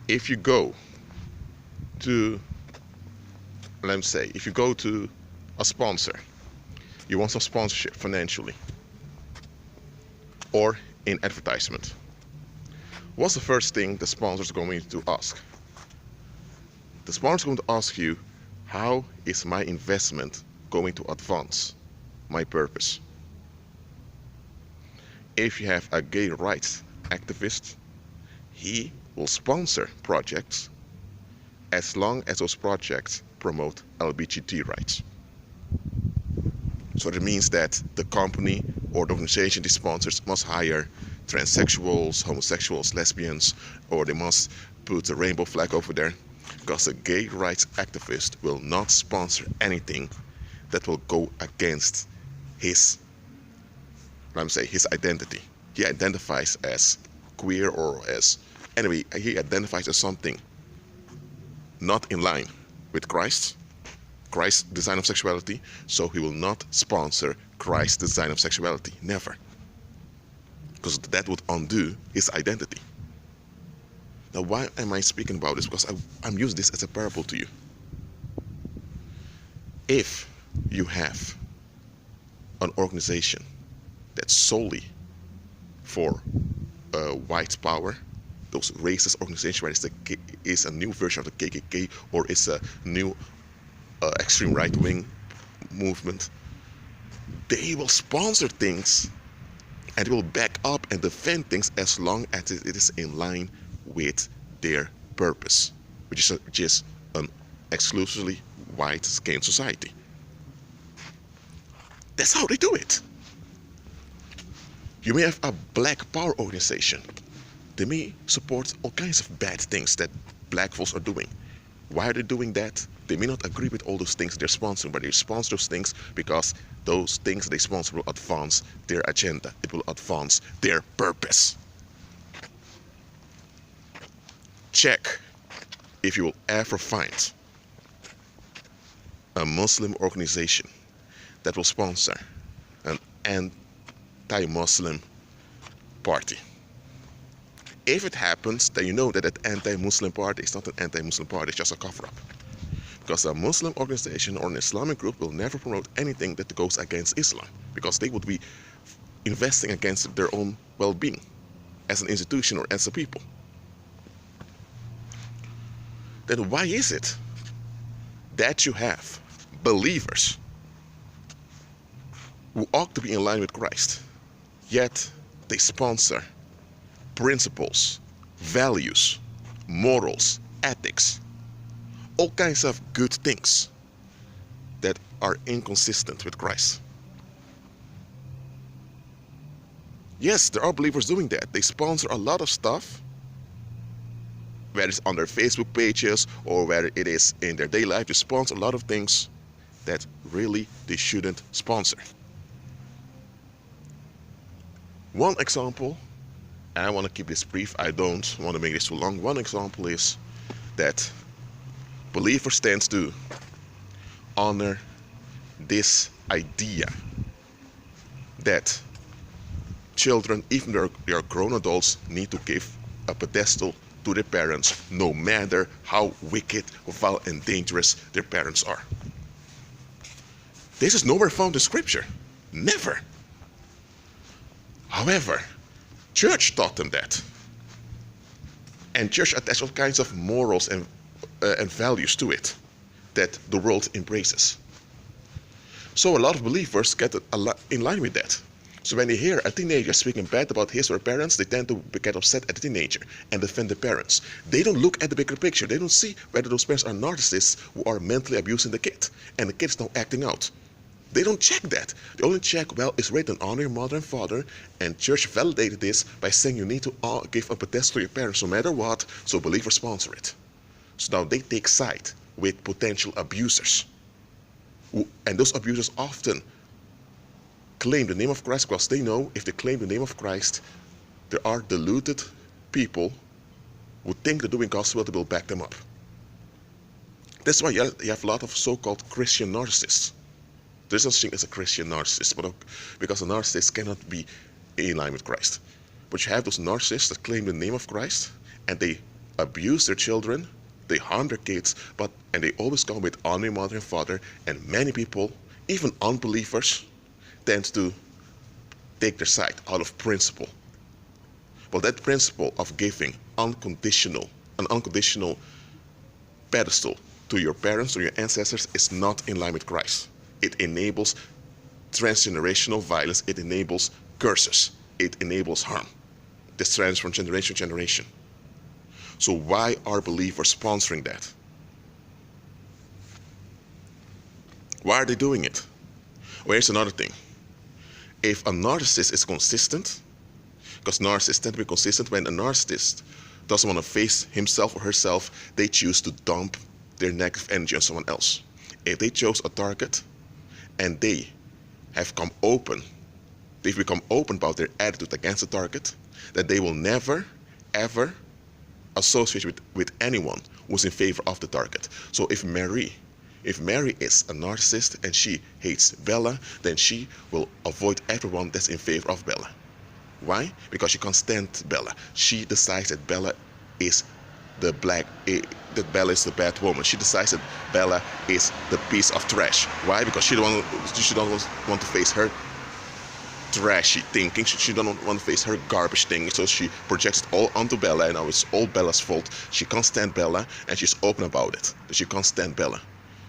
if you go to, let me say, if you go to a sponsor, you want some sponsorship financially or in advertisement, what's the first thing the sponsor is going to ask? The sponsor is going to ask you, how is my investment going to advance my purpose? If you have a gay rights activist, he will sponsor projects as long as those projects promote LGBT rights. So that means that the company or the organization he sponsors must hire transsexuals, homosexuals, lesbians, or they must put a rainbow flag over there, because a gay rights activist will not sponsor anything that will go against his, let me say, his identity. He identifies as queer or as, anyway, he identifies as something not in line with Christ's design of sexuality, so he will not sponsor Christ's design of sexuality. Never. Because that would undo his identity. Now, why am I speaking about this? Because I'm using this as a parable to you. If you have an organization that's solely for white power, those racist organizations where it's a new version of the KKK or it's a new extreme right-wing movement, they will sponsor things and they will back up and defend things as long as it is in line with their purpose, which is an exclusively white-skinned society. That's how they do it. You may have a black power organization. They may support all kinds of bad things that black folks are doing. Why are they doing that? They may not agree with all those things they're sponsoring, but they sponsor those things because those things they sponsor will advance their agenda. It will advance their purpose. Check if you will ever find a Muslim organization that will sponsor an anti-Muslim party. If it happens, then you know that that anti-Muslim party is not an anti-Muslim party, it's just a cover-up. Because a Muslim organization or an Islamic group will never promote anything that goes against Islam, because they would be investing against their own well-being as an institution or as a people. Then why is it that you have believers who ought to be in line with Christ, yet they sponsor principles, values, morals, ethics, all kinds of good things that are inconsistent with Christ? Yes, there are believers doing that. They sponsor a lot of stuff, whether it's on their Facebook pages or whether it is in their daily life. They sponsor a lot of things that really they shouldn't sponsor. One example, and I want to keep this brief, I don't want to make this too long. One example is that believers tend to honor this idea that children, even though they are grown adults, need to give a pedestal to their parents, no matter how wicked, foul, and dangerous their parents are. This is nowhere found in Scripture. Never. However, church taught them that. And church attached all kinds of morals and values to it that the world embraces. So a lot of believers get in line with that. So when they hear a teenager speaking bad about his or her parents, they tend to get upset at the teenager and defend the parents. They don't look at the bigger picture. They don't see whether those parents are narcissists who are mentally abusing the kid and the kid is now acting out. They don't check that. They only check, well, it's written, honor your mother and father, and church validated this by saying you need to give a pedestal to your parents no matter what, so believers sponsor it. So now they take side with potential abusers. And those abusers often claim the name of Christ because they know if they claim the name of Christ, there are deluded people who think they're doing God's will that will back them up. That's why you have a lot of so-called Christian narcissists. There's no such thing as a Christian narcissist, but because a narcissist cannot be in line with Christ. But you have those narcissists that claim the name of Christ and they abuse their children, they harm their kids, and they always come with honoring mother and father, and many people, even unbelievers, tend to take their side out of principle. Well, that principle of giving an unconditional pedestal to your parents or your ancestors is not in line with Christ. It enables transgenerational violence. It enables curses. It enables harm. This trends from generation to generation. So why are believers sponsoring that? Why are they doing it? Well, here's another thing. If a narcissist is consistent, because narcissists tend to be consistent, when a narcissist doesn't want to face himself or herself, they choose to dump their negative energy on someone else. If they chose a target and they have they've become open about their attitude against the target, that they will never, ever associate with anyone who's in favor of the target. So if Mary is a narcissist and she hates Bella, then she will avoid everyone that's in favor of Bella. Why? Because she can't stand Bella. She decides that Bella is that Bella is the bad woman. She decides that Bella is the piece of trash. Why? Because she don't want to face her trashy thinking. She don't want to face her garbage thinking. So she projects it all onto Bella, and now it's all Bella's fault. She can't stand Bella, and she's open about it. That she can't stand Bella.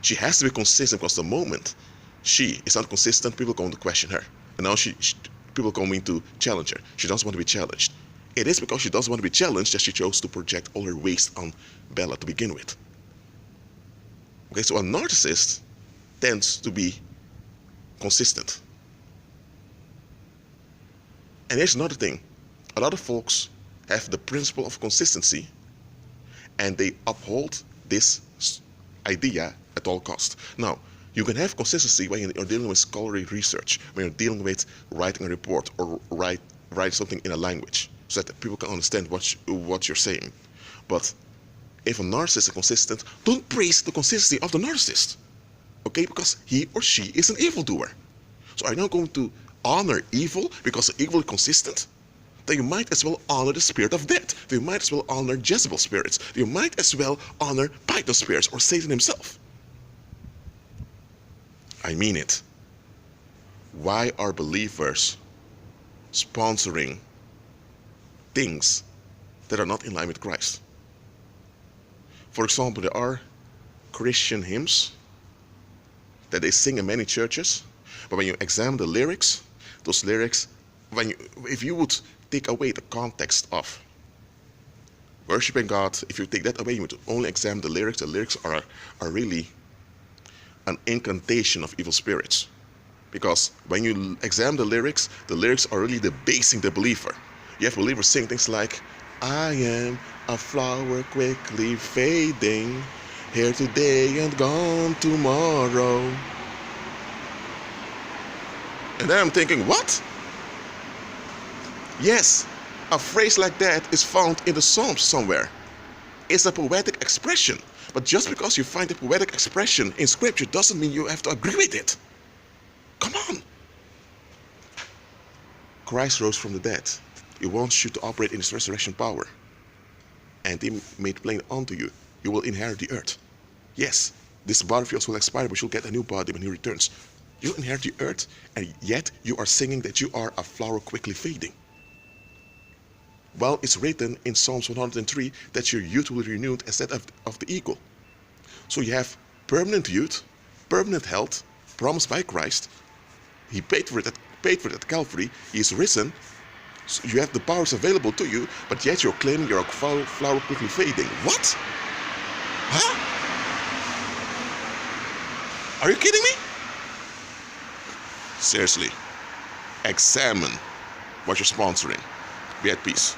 She has to be consistent, because the moment she is not consistent, people are going to question her. And now people are going to challenge her. She doesn't want to be challenged. It is because she doesn't want to be challenged that she chose to project all her waste on Bella to begin with. Okay, so a narcissist tends to be consistent. And here's another thing. A lot of folks have the principle of consistency, and they uphold this idea at all costs. Now, you can have consistency when you're dealing with scholarly research, when you're dealing with writing a report or write something in a language, so that people can understand what you're saying. But if a narcissist is consistent, don't praise the consistency of the narcissist, okay? Because he or she is an evildoer. So are you not going to honor evil because evil is consistent? Then you might as well honor the spirit of death. Then you might as well honor Jezebel's spirits. You might as well honor Python's spirits or Satan himself. I mean it. Why are believers sponsoring things that are not in line with Christ? For example, there are Christian hymns that they sing in many churches, but when you examine the lyrics, those lyrics, if you would take away the context of worshiping God, if you take that away, you would only examine the lyrics. The lyrics are really an incantation of evil spirits. Because when you examine the lyrics are really debasing the believer. You have believers sing things like, I am a flower quickly fading, here today and gone tomorrow. And then I'm thinking, what? Yes, a phrase like that is found in the Psalms somewhere. It's a poetic expression. But just because you find a poetic expression in Scripture doesn't mean you have to agree with it. Come on. Christ rose from the dead. He wants you to operate in His resurrection power. And He made plain unto you, you will inherit the earth. Yes, this body of yours will expire, but you'll get a new body when He returns. You inherit the earth, and yet you are singing that you are a flower quickly fading. Well, it's written in Psalms 103 that your youth will be renewed as that of the eagle. So you have permanent youth, permanent health, promised by Christ. He paid for it at Calvary. He is risen. So you have the powers available to you, but yet you're claiming you're a flower quickly fading. What? Huh? Are you kidding me? Seriously, examine what you're sponsoring. Be at peace.